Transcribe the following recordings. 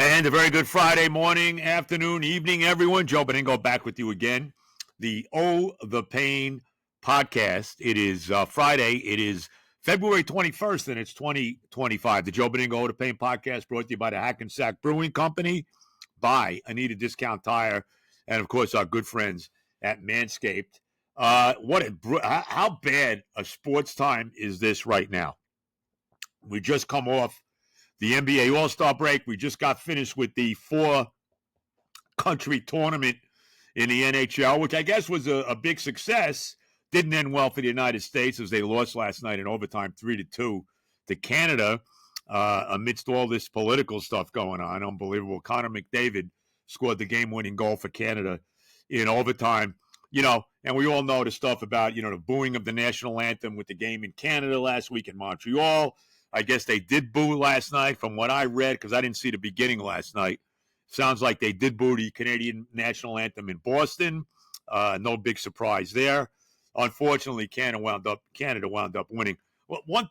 And a very good Friday morning, afternoon, evening, everyone. Joe Benigno back with you again. The the Pain podcast. It is Friday. It is February 21st, and it's 2025. The Joe Benigno the Pain podcast brought to you by the Hackensack Brewing Company, by Anita Discount Tire, and, of course, our good friends at Manscaped. How bad a sports time is this right now? We just come off the NBA All-Star break. We just got finished with the four-country tournament in the NHL, which I guess was a big success. Didn't end well for the United States as they lost last night in overtime 3-2 to Canada amidst all this political stuff going on. Unbelievable. Connor McDavid scored the game-winning goal for Canada in overtime. And we all know the stuff about, the booing of the national anthem with the game in Canada last week in Montreal. I guess they did boo last night from what I read, because I didn't see the beginning last night. Sounds like they did boo the Canadian national anthem in Boston. No big surprise there. Unfortunately, Canada wound up winning. Well, one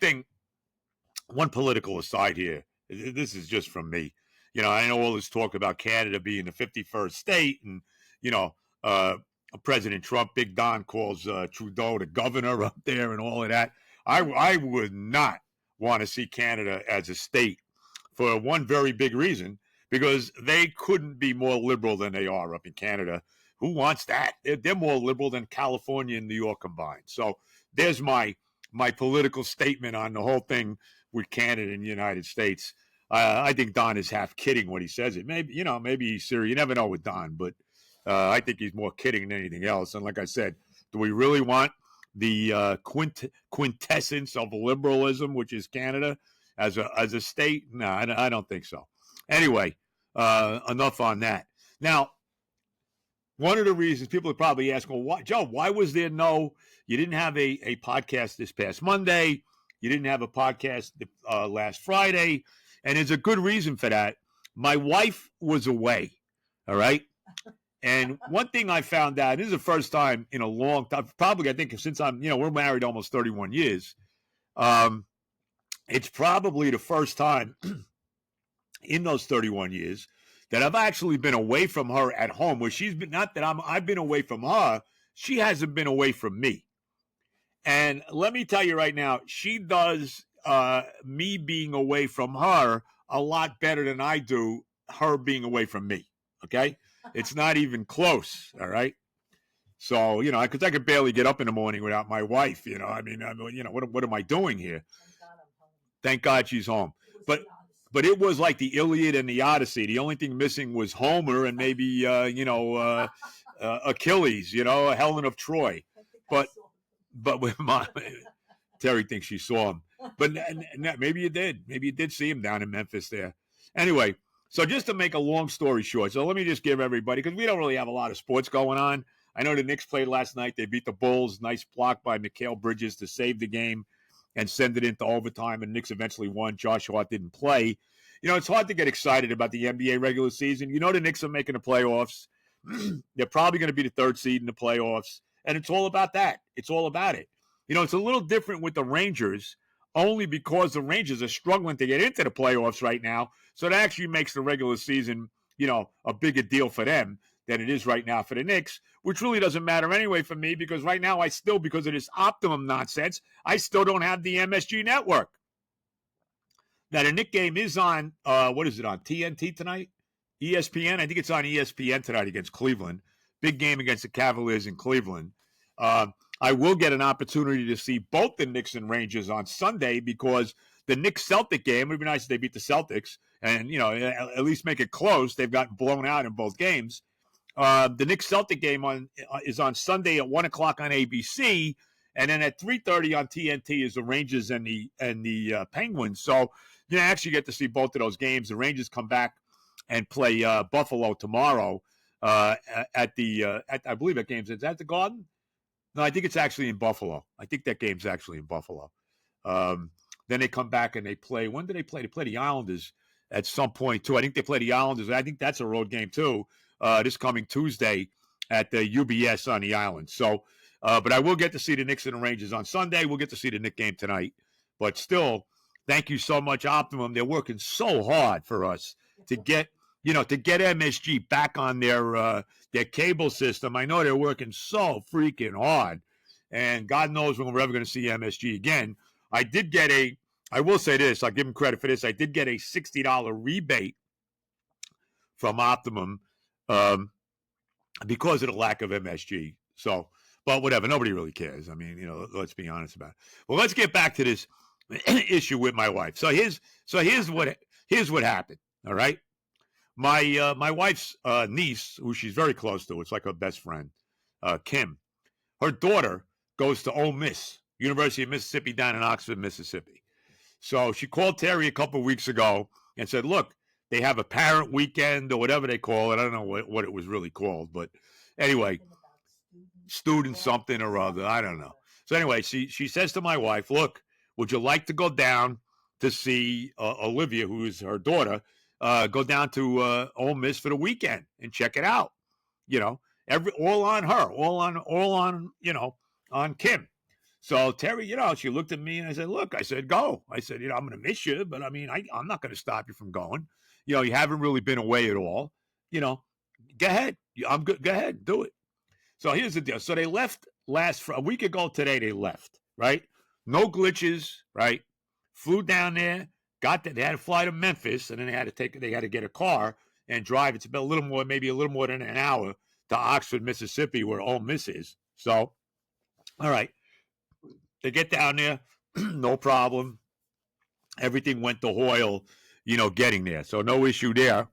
political aside here. This is just from me. I know all this talk about Canada being the 51st state, and President Trump, Big Don, calls Trudeau the governor up there and all of that. I would not want to see Canada as a state for one very big reason, because they couldn't be more liberal than they are up in Canada. Who wants that? They're more liberal than California and New York combined. So there's my political statement on the whole thing with Canada and the United States. I think Don is half kidding when he says it. Maybe he's serious. You never know with Don, but I think he's more kidding than anything else. And like I said, do we really want the quintessence of liberalism, which is Canada, as a state? No, I don't think so. Anyway, enough on that. Now, one of the reasons people are probably asking, well, Joe, why was there you didn't have a podcast this past Monday? You didn't have a podcast last Friday. And there's a good reason for that. My wife was away, all right? And one thing I found out, this is the first time in a long time, probably I think since we're married almost 31 years. It's probably the first time in those 31 years that I've actually been away from her at home, where she's been, not that I've been away from her, she hasn't been away from me. And let me tell you right now, she does me being away from her a lot better than I do her being away from me, okay? It's not even close, all right? So, because I could barely get up in the morning without my wife, what am I doing here? Thank God she's home. But it was like the Iliad and the Odyssey. The only thing missing was Homer and maybe, Achilles, Helen of Troy. But with Terry thinks she saw him. But maybe you did. Maybe you did see him down in Memphis there. Anyway, so just to make a long story short, so let me just give everybody, because we don't really have a lot of sports going on. I know the Knicks played last night. They beat the Bulls. Nice block by Mikal Bridges to save the game and send it into overtime, and Knicks eventually won. Josh Hart didn't play. It's hard to get excited about the NBA regular season. The Knicks are making the playoffs. They're probably going to be the third seed in the playoffs, and it's all about that. It's all about it. It's a little different with the Rangers, only because the Rangers are struggling to get into the playoffs right now, so that actually makes the regular season, a bigger deal for them than it is right now for the Knicks, which really doesn't matter anyway for me, because right now because of this Optimum nonsense, I still don't have the MSG network. Now, the Knicks game is on, what is it, on TNT tonight? ESPN? I think it's on ESPN tonight against Cleveland. Big game against the Cavaliers in Cleveland. I will get an opportunity to see both the Knicks and Rangers on Sunday, because the Knicks-Celtic game, it would be nice if they beat the Celtics and, at least make it close. They've gotten blown out in both games. The Knicks-Celtic game is on Sunday at 1 o'clock on ABC, and then at 3:30 on TNT is the Rangers and the Penguins. So you actually get to see both of those games. The Rangers come back and play Buffalo tomorrow at I believe that game's at the Garden. No, I think it's actually in Buffalo. I think that game's actually in Buffalo. Then they come back and they play. When do they play? They play the Islanders at some point, too. I think they play the Islanders. I think that's a road game, too, this coming Tuesday at the UBS on the island. So, but I will get to see the Knicks and the Rangers on Sunday. We'll get to see the Knicks game tonight. But still, thank you so much, Optimum. They're working so hard for us to get to get MSG back on their cable system. I know they're working so freaking hard, and God knows when we're ever going to see MSG again. I will say this, I'll give them credit for this. I did get a $60 rebate from Optimum because of the lack of MSG. So, but whatever, nobody really cares. I mean, let's be honest about it. Well, let's get back to this issue with my wife. So here's what happened. All right. My wife's niece, who she's very close to, it's like her best friend, Kim. Her daughter goes to Ole Miss, University of Mississippi down in Oxford, Mississippi. So she called Terry a couple of weeks ago and said, look, they have a parent weekend or whatever they call it. I don't know what it was really called, but anyway, student something or other. I don't know. So anyway, she says to my wife, look, would you like to go down to see Olivia, who is her daughter, go down to Ole Miss for the weekend and check it out? All on her, all on on Kim. So Terry, she looked at me and I said, look, I said, go. I said, I'm going to miss you, but I mean, I'm not going to stop you from going. You haven't really been away at all. Go ahead. I'm good. Go ahead. Do it. So here's the deal. So they left a week ago today. They left, right? No glitches, right? Flew down there, they had to fly to Memphis, and then they had to get a car and drive. It's about maybe a little more than an hour to Oxford, Mississippi, where Ole Miss is. So, all right. They get down there, no problem. Everything went to Hoyle, getting there. So no issue there.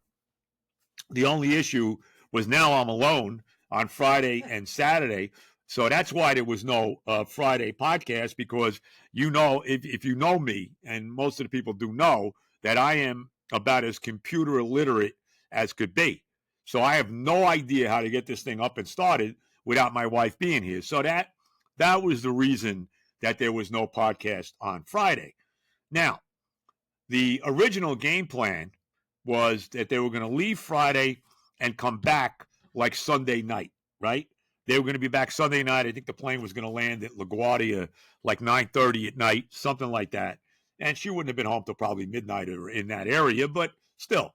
The only issue was now I'm alone on Friday and Saturday. So that's why there was no Friday podcast, because if you know me, and most of the people do know, that I am about as computer illiterate as could be. So I have no idea how to get this thing up and started without my wife being here. So that was the reason that there was no podcast on Friday. Now, the original game plan was that they were going to leave Friday and come back like Sunday night, right? They were going to be back Sunday night. I think the plane was going to land at LaGuardia like 9:30 at night, something like that. And she wouldn't have been home till probably midnight or in that area, but still,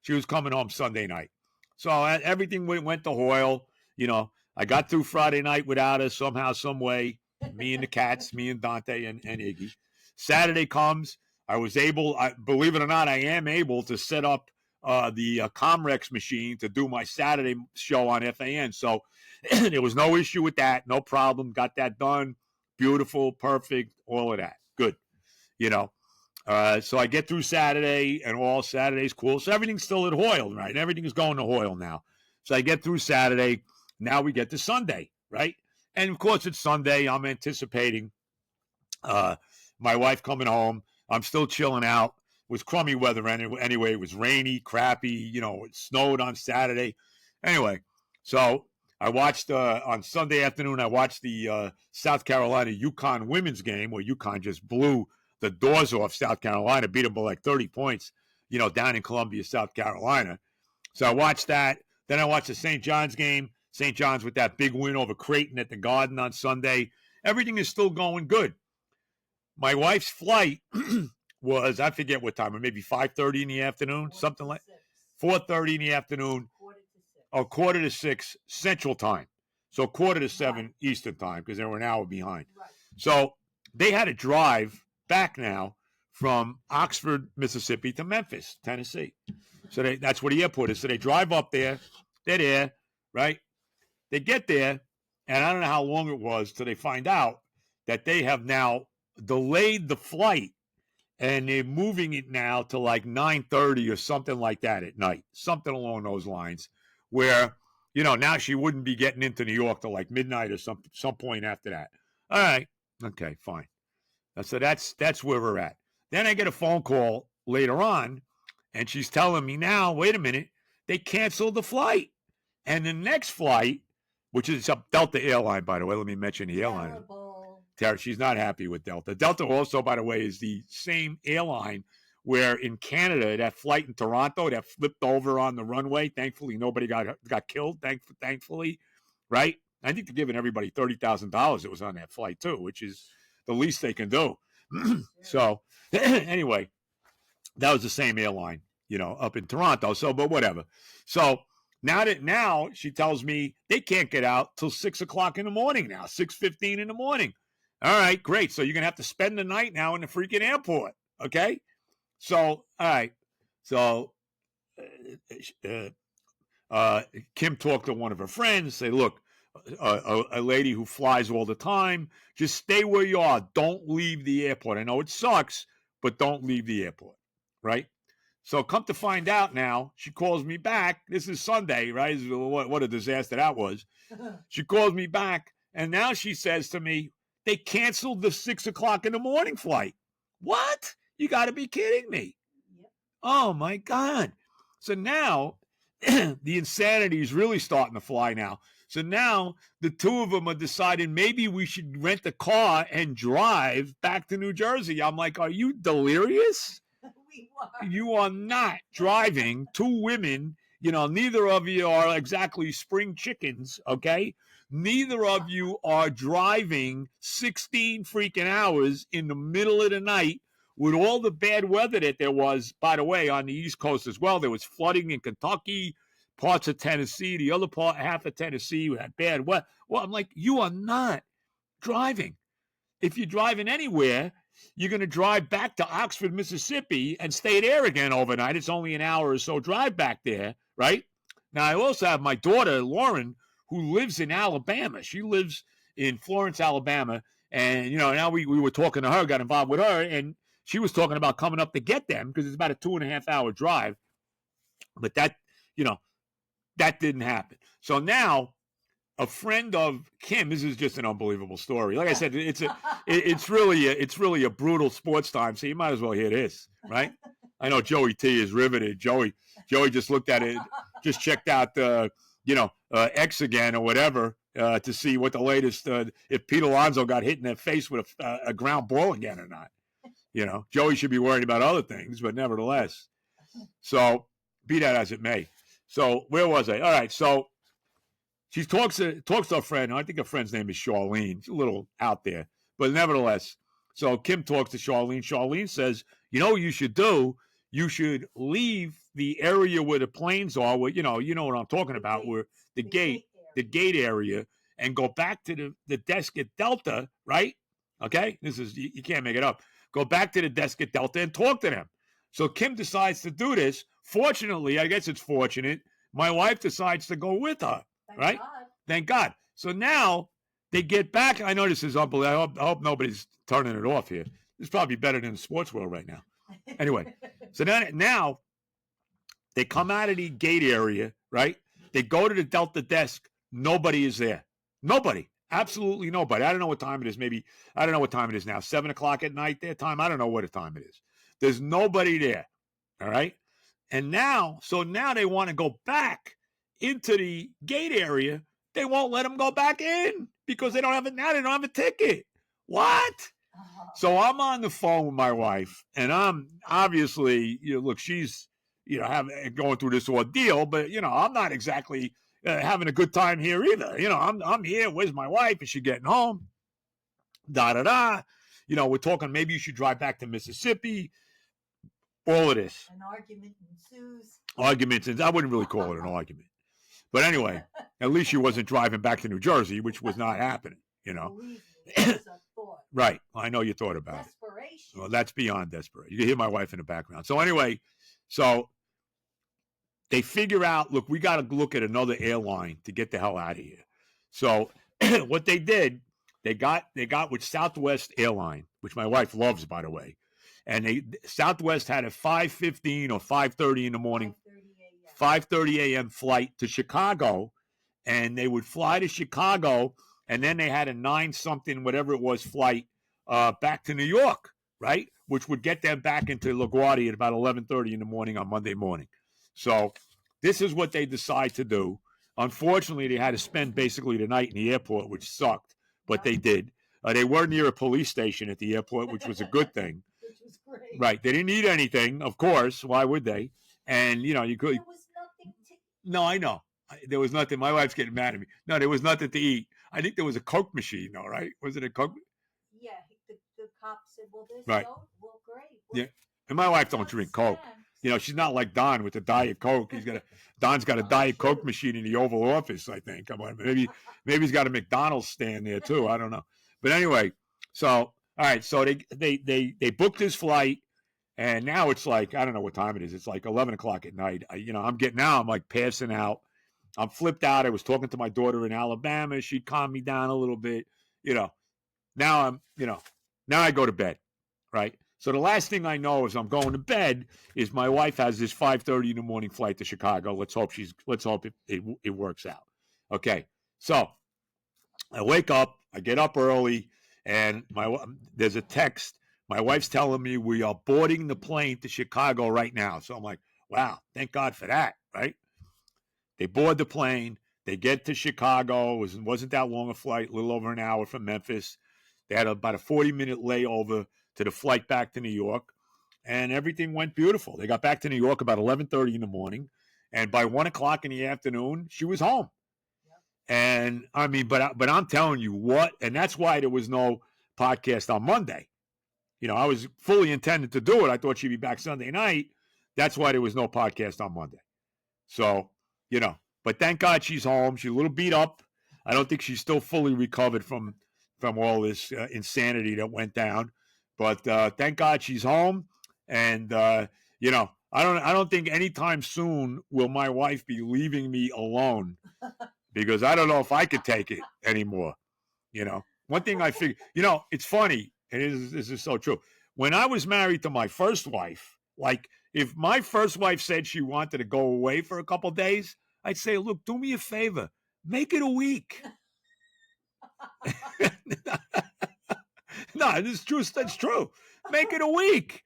she was coming home Sunday night. So everything went to Hoyle. I got through Friday night without her somehow, some way. Me and the cats, me and Dante and Iggy. Saturday comes. I was able, believe it or not, I am able to set up the Comrex machine to do my Saturday show on FAN. So there was no issue with that. No problem. Got that done. Beautiful, perfect, all of that. Good. So I get through Saturday, and all Saturday's cool. So everything's still at Hoyle, right? Everything is going to Hoyle now. So I get through Saturday. Now we get to Sunday, right? And of course, it's Sunday. I'm anticipating my wife coming home. I'm still chilling out. It was crummy weather anyway. It was rainy, crappy. It snowed on Saturday. Anyway, so I watched on Sunday afternoon. I watched the South Carolina UConn women's game, where UConn just blew the doors off South Carolina, beat them by like 30 points. Down in Columbia, South Carolina. So I watched that. Then I watched the St. John's game. St. John's with that big win over Creighton at the Garden on Sunday. Everything is still going good. My wife's flight was, I forget what time, maybe 5:30 in the afternoon, something like 4:30 in the afternoon, or 5:45 Central Time. So 6:45 Eastern Time, because they were an hour behind. Right. So they had to drive back now from Oxford, Mississippi to Memphis, Tennessee. So that's where the airport is. So they drive up there. They're there, right? They get there, and I don't know how long it was till they find out that they have now delayed the flight, and they're moving it now to like 9:30 or something like that at night, something along those lines, where, now she wouldn't be getting into New York till like midnight or some point after that. All right. Okay, fine. So that's where we're at. Then I get a phone call later on, and she's telling me now, wait a minute, they canceled the flight. And the next flight, which is a Delta airline, by the way, let me mention the airline. Tara, she's not happy with Delta. Delta also, by the way, is the same airline where in Canada, that flight in Toronto that flipped over on the runway. Thankfully, nobody got killed, thankfully, right? I think they're giving everybody $30,000 that was on that flight, too, which is the least they can do. So, anyway, that was the same airline. up in Toronto. So, but whatever. So now she tells me they can't get out till 6:00 in the morning now, 6:15 in the morning. All right, great. So you're gonna have to spend the night now in the freaking airport. Okay. So, all right. So, Kim talked to one of her friends, say, look, a lady who flies all the time, just stay where you are. Don't leave the airport. I know it sucks, but don't leave the airport, right? So come to find out now, she calls me back. This is Sunday, right? What a disaster that was. She calls me back, and now she says to me, they canceled the 6:00 in the morning flight. What? You got to be kidding me. Yep. Oh, my God. So now the insanity is really starting to fly now. So now the two of them are deciding maybe we should rent a car and drive back to New Jersey. I'm like, are you delirious? We are. You are not driving two women. Neither of you are exactly spring chickens, okay? Neither of you are driving 16 freaking hours in the middle of the night with all the bad weather that there was, by the way, on the East Coast as well. There was flooding in Kentucky, parts of Tennessee, the other half of Tennessee had bad weather. Well, I'm like, you are not driving. If you're driving anywhere, you're going to drive back to Oxford, Mississippi, and stay there again overnight. It's only an hour or so drive back there, right? Now, I also have my daughter, Lauren, who lives in Alabama. She lives in Florence, Alabama. And, now we were talking to her, got involved with her, and she was talking about coming up to get them because it's about a 2.5-hour drive. But that didn't happen. So now a friend of Kim, this is just an unbelievable story. Like I said, it's really a brutal sports time. So you might as well hear this, right? I know Joey T is riveted. Joey just looked at it, just checked out X again or whatever to see what the latest, if Pete Alonso got hit in the face with a ground ball again or not. Joey should be worried about other things, but nevertheless. So be that as it may. So where was I? All right. So she talks to her friend. I think her friend's name is Charlene. She's a little out there, but nevertheless. So Kim talks to Charlene. Charlene says, what you should do? You should leave the area where the planes are. Where, you know what I'm talking about, where the gate area, and go back to the desk at Delta, right? Okay. This is, you can't make it up. Go back to the desk at Delta and talk to them. So Kim decides to do this. Fortunately, I guess it's fortunate, my wife decides to go with her, right? Thank God. So now they get back. I know this is unbelievable. I hope nobody's turning it off here. This is probably better than the sports world right now. Anyway, so now they come out of the gate area, right? They go to the Delta desk. Nobody is there. Nobody. Absolutely nobody. I don't know what time it is. Maybe, I don't know what time it is now. 7:00 at night their time. I don't know what time it is. There's nobody there. All right. And now they want to go back into the gate area. They won't let them go back in because they don't have a ticket. What? So I'm on the phone with my wife, and I'm obviously, look, she's, going through this ordeal, but, I'm not exactly having a good time here either. I'm here. Where's my wife? Is she getting home? Da-da-da. We're talking maybe you should drive back to Mississippi. All of this. An argument ensues. I wouldn't really call it an argument. But anyway, at least she wasn't driving back to New Jersey, which was not happening, Believe me, it was a thought. Right. I know you thought about desperation. It. Well, that's beyond desperation. You can hear my wife in the background. So anyway, they figure out, look, we got to look at another airline to get the hell out of here. So what they did, they got with Southwest Airline, which my wife loves, by the way. And Southwest had a 5:15 or 5:30 in the morning, 5:30 a.m. flight to Chicago, and they would fly to Chicago, and then they had a 9-something, whatever it was, flight back to New York, right? Which would get them back into LaGuardia at about 11:30 in the morning on Monday morning. So this is what they decide to do. Unfortunately, they had to spend basically the night in the airport, which sucked, but they did. They were near a police station at the airport, which was a good thing. Was great. Right. They didn't eat anything, of course. Why would they? And, you could. There was nothing to eat. No, I know. There was nothing. My wife's getting mad at me. No, there was nothing to eat. I think there was a Coke machine, though, right? Was it a Coke? Yeah. The cop said, well, there's right. Soda. Well, great. Well, yeah. And my wife don't drink Coke. She's not like Don with the Diet Coke. Don's got a Diet Coke machine in the Oval Office, I think. Maybe he's got a McDonald's stand there too. I don't know. But anyway, so all right, so they booked his flight, and now it's like, I don't know what time it is. It's like 11 o'clock at night. I'm like passing out. I'm flipped out. I was talking to my daughter in Alabama. She calmed me down a little bit. Now I go to bed, right? So the last thing I know as I'm going to bed is my wife has this 5:30 in the morning flight to Chicago. Let's hope it works out. Okay, so I wake up, I get up early, and there's a text. My wife's telling me we are boarding the plane to Chicago right now. So I'm like, wow, thank God for that, right? They board the plane. They get to Chicago. It wasn't that long a flight, a little over an hour from Memphis. They had about a 40-minute layover to the flight back to New York, and everything went beautiful. They got back to New York about 11:30 in the morning, and by 1 o'clock in the afternoon, she was home. Yep. And I mean, but I'm telling you what, and that's why there was no podcast on Monday. I was fully intended to do it. I thought she'd be back Sunday night. That's why there was no podcast on Monday. So, but thank God she's home. She's a little beat up. I don't think she's still fully recovered from all this insanity that went down. But thank God she's home. And, I don't think anytime soon will my wife be leaving me alone, because I don't know if I could take it anymore. One thing I figured, it's funny, and this is so true. When I was married to my first wife, like if my first wife said she wanted to go away for a couple of days, I'd say, look, do me a favor, make it a week. No, this is true. That's true. Make it a week,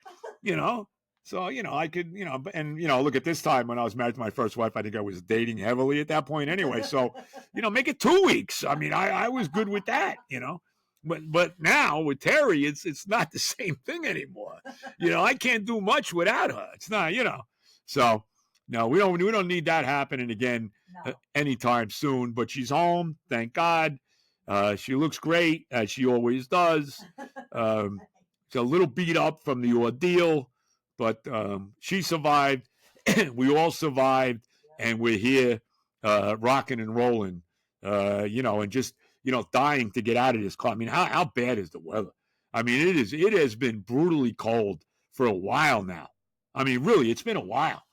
So, I could, and, look, at this time when I was married to my first wife, I think I was dating heavily at that point anyway. So, make it 2 weeks. I mean, I was good with that, But now with Terry, it's not the same thing anymore. I can't do much without her. It's not, So, no, we don't need that happening again anytime soon. But she's home, thank God. She looks great, as she always does. She's a little beat up from the ordeal, but she survived. We all survived, and we're here rocking and rolling, and just, dying to get out of this car. I mean, how bad is the weather? I mean, it has been brutally cold for a while now. I mean, really, it's been a while.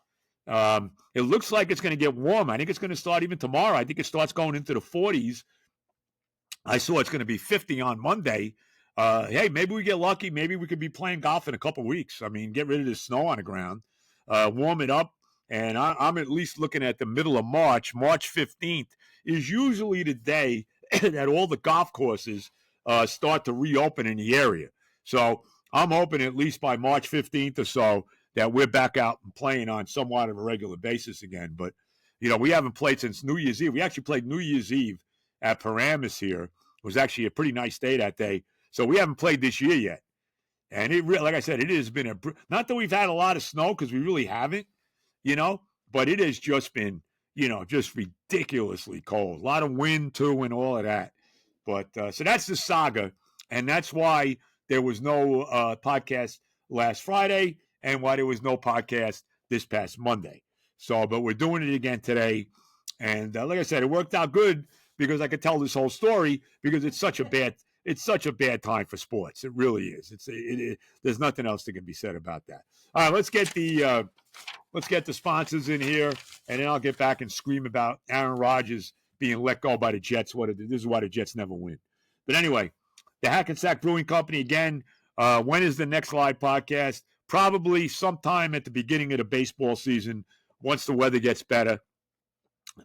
It looks like it's going to get warm. I think it's going to start even tomorrow. I think it starts going into the 40s. I saw it's going to be 50 on Monday. Hey, maybe we get lucky. Maybe we could be playing golf in a couple of weeks. I mean, get rid of the snow on the ground, warm it up. And I'm at least looking at the middle of March. March 15th is usually the day that all the golf courses start to reopen in the area. So I'm hoping at least by March 15th or so that we're back out and playing on somewhat of a regular basis again. But, we haven't played since New Year's Eve. We actually played New Year's Eve at Paramus here. It was actually a pretty nice day that day. So we haven't played this year yet. And like I said, it has been not that we've had a lot of snow, because we really haven't, but it has just been, just ridiculously cold. A lot of wind too and all of that. But so that's the saga. And that's why there was no podcast last Friday, and why there was no podcast this past Monday. So, but we're doing it again today. And like I said, it worked out good, because I could tell this whole story, because it's such a bad time for sports. It really is. There's nothing else that can be said about that. All right, let's get the sponsors in here, and then I'll get back and scream about Aaron Rodgers being let go by the Jets. This is why the Jets never win. But anyway, the Hackensack Brewing Company again. When is the next live podcast? Probably sometime at the beginning of the baseball season, once the weather gets better.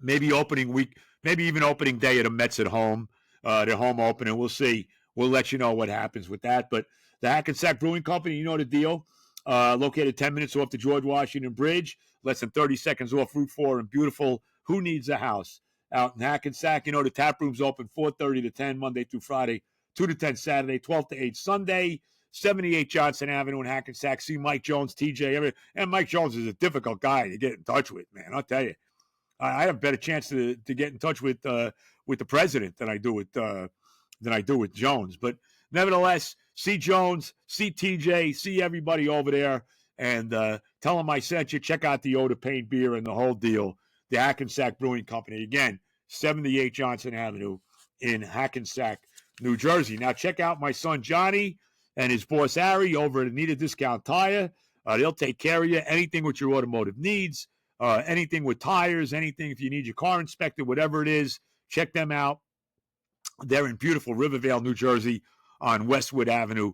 Maybe opening week. Maybe even opening day of the Mets at home, their home opening. We'll see. We'll let you know what happens with that. But the Hackensack Brewing Company, you know the deal. Located 10 minutes off the George Washington Bridge, less than 30 seconds off Route 4 in beautiful Who Needs a House out in Hackensack. The tap room's open 4:30 to 10 Monday through Friday, 2 to 10 Saturday, 12 to 8 Sunday, 78 Johnson Avenue in Hackensack. See Mike Jones, TJ. And Mike Jones is a difficult guy to get in touch with, man. I'll tell you. I have a better chance to get in touch with the president than I do with Jones. But nevertheless, see Jones, see TJ, see everybody over there, and Tell them I sent you. Check out the Odor Pain beer and the whole deal. The Hackensack Brewing Company. Again, 78 Johnson Avenue in Hackensack, New Jersey. Now, check out my son Johnny and his boss Harry over at Anita Discount Tire. They'll take care of you. Anything with your automotive needs, anything with tires, anything if you need your car inspected, whatever it is, check them out. They're in beautiful Rivervale, New Jersey on Westwood Avenue.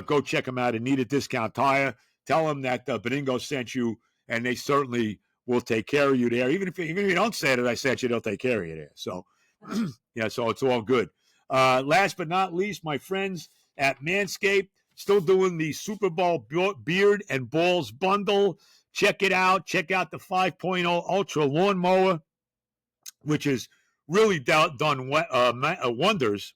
Go check them out, Anita Discount Tire. Tell them that Benigno sent you, and they certainly will take care of you there. Even if you don't say that I sent you, they'll take care of you there. So, yeah, so it's all good. Last but not least, my friends at Manscaped, still doing the Super Bowl Beard and Balls bundle. Check it out. Check out the 5.0 Ultra Lawnmower, which has really done wonders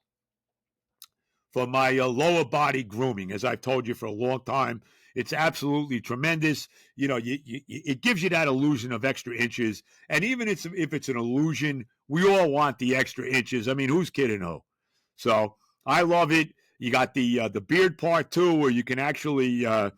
for my lower body grooming. As I've told you for a long time, it's absolutely tremendous. You know, it gives you that illusion of extra inches. And even if it's an illusion, we all want the extra inches. I mean, who's kidding who? So I love it. You got the beard part too, where you can actually, do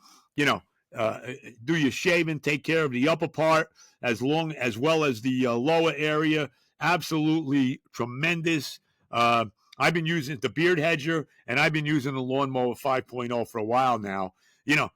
your shaving, take care of the upper part as well as the lower area. Absolutely tremendous. I've been using the beard hedger, and I've been using the lawnmower 5.0 for a while now. You know,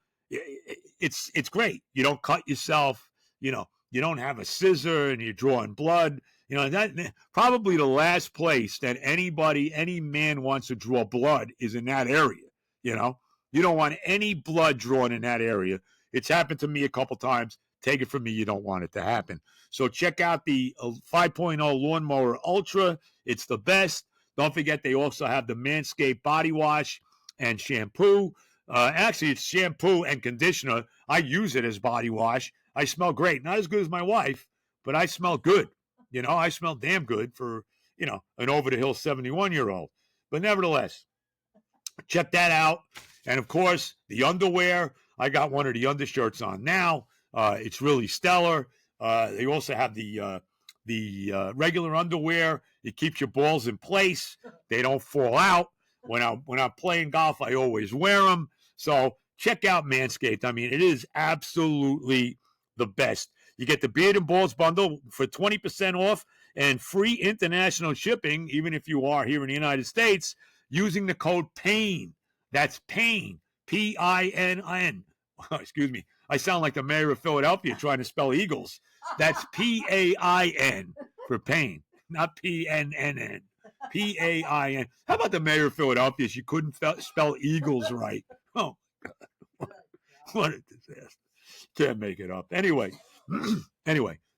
it's great. You don't cut yourself. You know, you don't have a scissor and you're drawing blood. You know, that probably the last place that any man wants to draw blood is in that area. You know, you don't want any blood drawn in that area. It's happened to me a couple times. Take it from me, you don't want it to happen. So check out the 5.0 Lawnmower Ultra. It's the best. Don't forget, they also have the Manscaped body wash and shampoo. Actually, it's shampoo and conditioner. I use it as body wash. I smell great. Not as good as my wife, but I smell good. You know, I smell damn good for, an over-the-hill 71-year-old. But nevertheless, check that out. And, of course, the underwear. I got one of the undershirts on now. It's really stellar. They also have the regular underwear. It keeps your balls in place. They don't fall out. When I'm playing golf, I always wear them. So check out Manscaped. I mean, it is absolutely the best. You get the Beard and Balls bundle for 20% off and free international shipping, even if you are here in the United States, using the code PAIN. That's PAIN, P-I-N-N. Excuse me. I sound like the mayor of Philadelphia trying to spell Eagles. That's P-A-I-N for pain, not P-N-N-N. P-A-I-N. How about the mayor of Philadelphia? She couldn't spell Eagles right. Oh, God. What a disaster. Can't make it up. Anyway,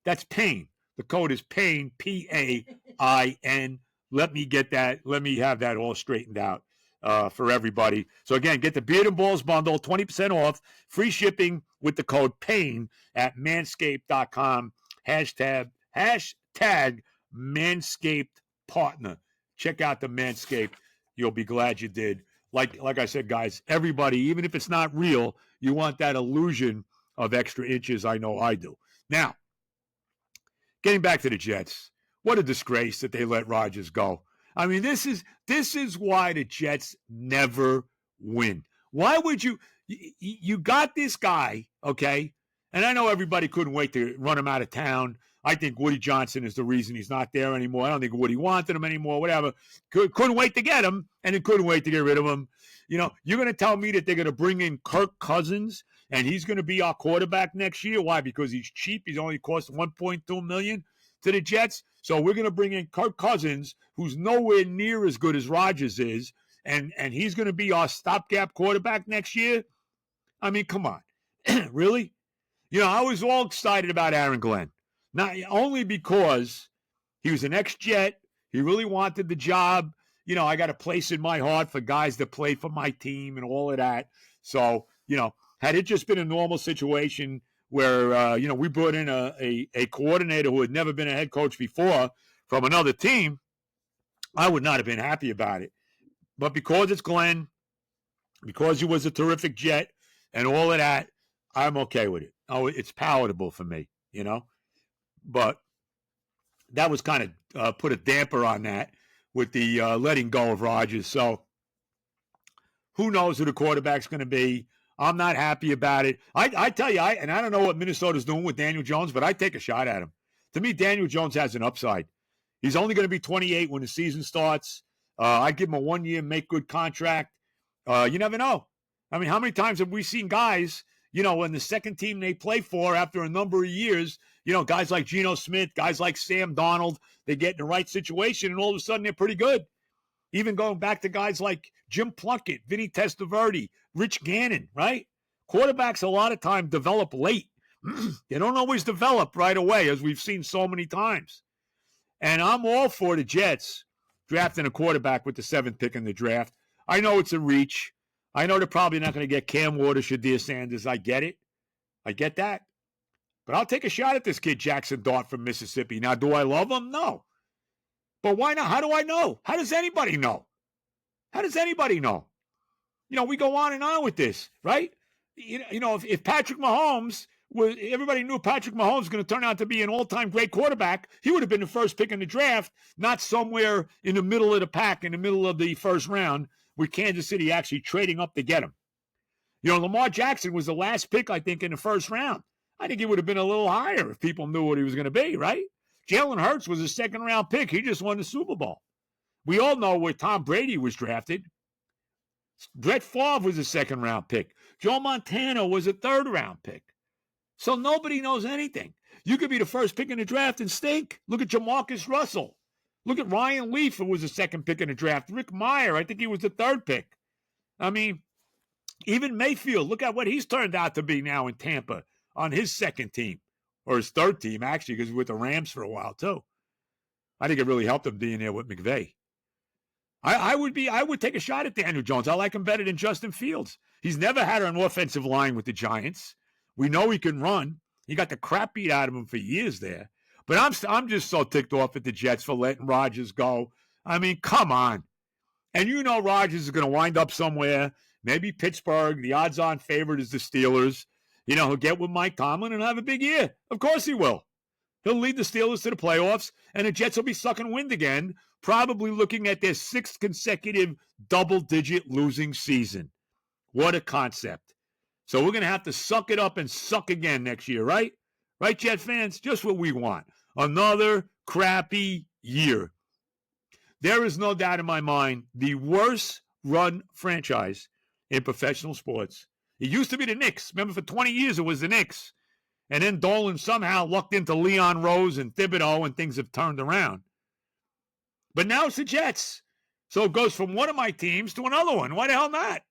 that's pain. The code is PAIN, P-A-I-N. Let me get that. Let me have that all straightened out for everybody. So, again, get the Beard and Balls bundle, 20% off, free shipping with the code PAIN at manscaped.com. Hashtag Manscaped Partner. Check out the Manscaped. You'll be glad you did. Like I said, guys, everybody, even if it's not real, you want that illusion of extra inches. I know I do. Now, getting back to the Jets, what a disgrace that they let Rodgers go. I mean, this is why the Jets never win. Why would you got this guy, okay? And I know everybody couldn't wait to run him out of town. I think Woody Johnson is the reason he's not there anymore. I don't think Woody wanted him anymore, whatever. Couldn't wait to get him, and then couldn't wait to get rid of him. You know, you're going to tell me that they're going to bring in Kirk Cousins, and he's going to be our quarterback next year? Why? Because he's cheap. He's only cost $1.2 million to the Jets. So we're going to bring in Kirk Cousins, who's nowhere near as good as Rodgers is, and he's going to be our stopgap quarterback next year? I mean, come on. Really? You know, I was all excited about Aaron Glenn. Not only because he was an ex-Jet. He really wanted the job. You know, I got a place in my heart for guys that play for my team and all of that. So, you know, had it just been a normal situation where, we brought in a coordinator who had never been a head coach before from another team, I would not have been happy about it. But because it's Glenn, because he was a terrific Jet and all of that, I'm okay with it. Oh, it's palatable for me, you know. But that was kind of put a damper on that with the letting go of Rodgers. So who knows who the quarterback's going to be? I'm not happy about it. I tell you, and I don't know what Minnesota's doing with Daniel Jones, but I take a shot at him. To me, Daniel Jones has an upside. He's only going to be 28 when the season starts. I give him a 1-year make good contract. You never know. I mean, how many times have we seen guys, when the second team they play for after a number of years, guys like Geno Smith, guys like Sam Darnold, they get in the right situation and all of a sudden they're pretty good. Even going back to guys like Jim Plunkett, Vinny Testaverde, Rich Gannon, right? Quarterbacks a lot of time develop late. They don't always develop right away, as we've seen so many times. And I'm all for the Jets drafting a quarterback with the 7th pick in the draft. I know it's a reach. I know they're probably not going to get Cam Waters, Shadir Sanders. I get it. I get that. But I'll take a shot at this kid, Jackson Dart from Mississippi. Now, do I love him? No. But why not? How do I know? How does anybody know? How does anybody know? We go on and on with this, right? If Patrick Mahomes everybody knew Patrick Mahomes was going to turn out to be an all-time great quarterback, he would have been the first pick in the draft, not somewhere in the middle of the pack, in the middle of the first round, with Kansas City actually trading up to get him. Lamar Jackson was the last pick, I think, in the first round. I think he would have been a little higher if people knew what he was going to be, right? Jalen Hurts was a second-round pick. He just won the Super Bowl. We all know where Tom Brady was drafted. Brett Favre was a second-round pick. Joe Montana was a third-round pick. So nobody knows anything. You could be the first pick in the draft and stink. Look at Jamarcus Russell. Look at Ryan Leaf, who was the second pick in the draft. Rick Meyer, I think he was the third pick. I mean, even Mayfield, look at what he's turned out to be now in Tampa on his second team, or his third team, actually, because he was with the Rams for a while, too. I think it really helped him being there with McVay. I would take a shot at Daniel Jones. I like him better than Justin Fields. He's never had an offensive line with the Giants. We know he can run. He got the crap beat out of him for years there. But I'm just so ticked off at the Jets for letting Rodgers go. I mean, come on. And Rodgers is going to wind up somewhere, maybe Pittsburgh. The odds-on favorite is the Steelers. He'll get with Mike Tomlin and have a big year. Of course he will. He'll lead the Steelers to the playoffs, and the Jets will be sucking wind again, probably looking at their 6th consecutive double-digit losing season. What a concept. So we're going to have to suck it up and suck again next year, right? Right, Jet fans? Just what we want. Another crappy year. There is no doubt in my mind the worst run franchise in professional sports. It used to be the Knicks. Remember, for 20 years it was the Knicks. And then Dolan somehow lucked into Leon Rose and Thibodeau, and things have turned around. But now it's the Jets. So it goes from one of my teams to another one. Why the hell not?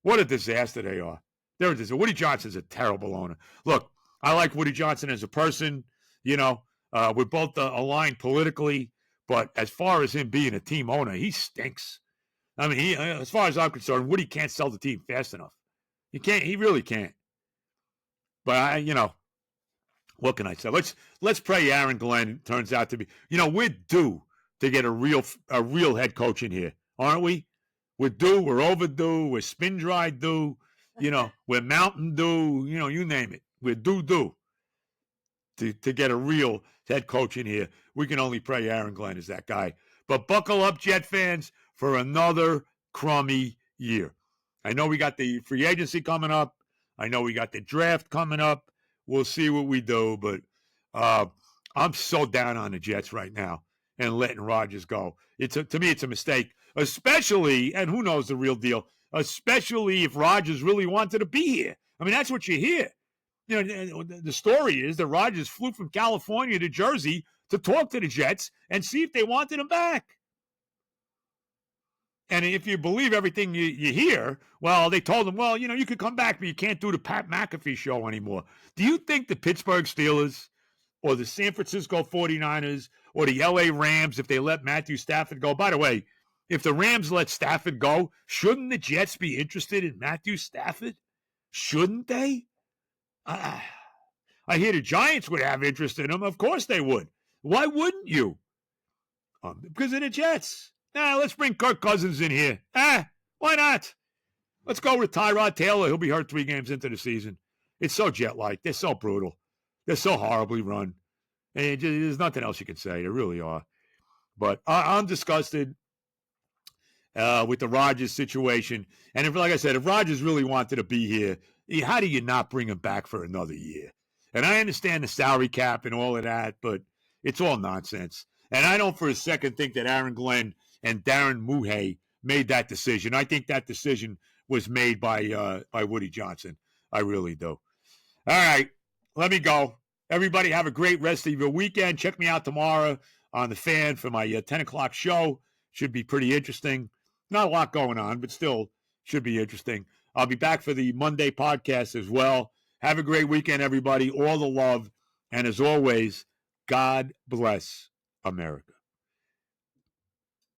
What a disaster they are. They're a disaster. Woody Johnson's a terrible owner. Look, I like Woody Johnson as a person. We're both aligned politically. But as far as him being a team owner, he stinks. I mean, as far as I'm concerned, Woody can't sell the team fast enough. He can't. He really can't. But what can I say? Let's pray Aaron Glenn turns out to be. We're due to get a real head coach in here, aren't we? We're due. We're overdue. We're spin dry due. We're Mountain Dew. You name it. We're due to get a real head coach in here. We can only pray Aaron Glenn is that guy. But buckle up, Jet fans, for another crummy year. I know we got the free agency coming up. I know we got the draft coming up. We'll see what we do. But I'm so down on the Jets right now and letting Rodgers go. To me, it's a mistake, especially, and who knows the real deal, especially if Rodgers really wanted to be here. I mean, that's what you hear. The story is that Rodgers flew from California to Jersey to talk to the Jets and see if they wanted him back. And if you believe everything you hear, well, they told him, well, you could come back, but you can't do the Pat McAfee show anymore. Do you think the Pittsburgh Steelers or the San Francisco 49ers or the LA Rams, if they let Matthew Stafford go? By the way, if the Rams let Stafford go, shouldn't the Jets be interested in Matthew Stafford? Shouldn't they? I hear the Giants would have interest in him. Of course they would. Why wouldn't you? Because of the Jets. Let's bring Kirk Cousins in here. Why not? Let's go with Tyrod Taylor. He'll be hurt 3 games into the season. It's so jet-like. They're so brutal. They're so horribly run. And there's nothing else you can say. They really are. But I'm disgusted. with the Rodgers situation. And if, like I said, if Rodgers really wanted to be here, how do you not bring him back for another year? And I understand the salary cap and all of that, but it's all nonsense. And I don't for a second think that Aaron Glenn and Darren Muhay made that decision. I think that decision was made by Woody Johnson. I really do. All right, let me go. Everybody have a great rest of your weekend. Check me out tomorrow on The Fan for my 10 o'clock show. Should be pretty interesting. Not a lot going on, but still should be interesting. I'll be back for the Monday podcast as well. Have a great weekend, everybody. All the love. And as always, God bless America.